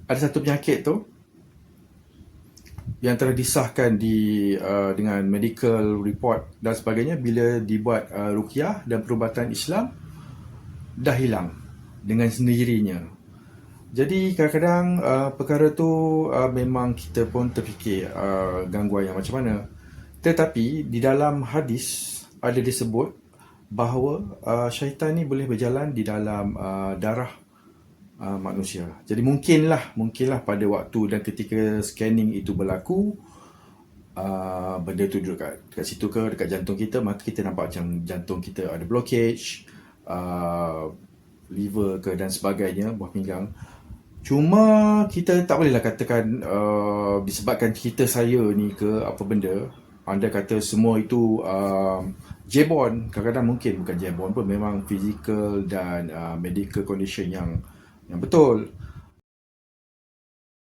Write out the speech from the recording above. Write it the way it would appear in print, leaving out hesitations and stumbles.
ada satu penyakit tu yang telah disahkan dengan medical report dan sebagainya, bila dibuat ruqyah dan perubatan Islam, dah hilang dengan sendirinya. Jadi kadang-kadang perkara tu memang kita pun terfikir gangguan yang macam mana. Tetapi di dalam hadis ada disebut bahawa syaitan ni boleh berjalan di dalam darah manusia. Jadi mungkinlah pada waktu dan ketika scanning itu berlaku, benda tu duduk kat situ ke, dekat jantung kita, maka kita nampak macam jantung kita ada blockage, liver ke dan sebagainya, buah pinggang. Cuma kita tak bolehlah katakan disebabkan cerita saya ni ke apa benda, anda kata semua itu jebon. Kadang-kadang mungkin bukan jebon pun, memang physical dan medical condition yang betul.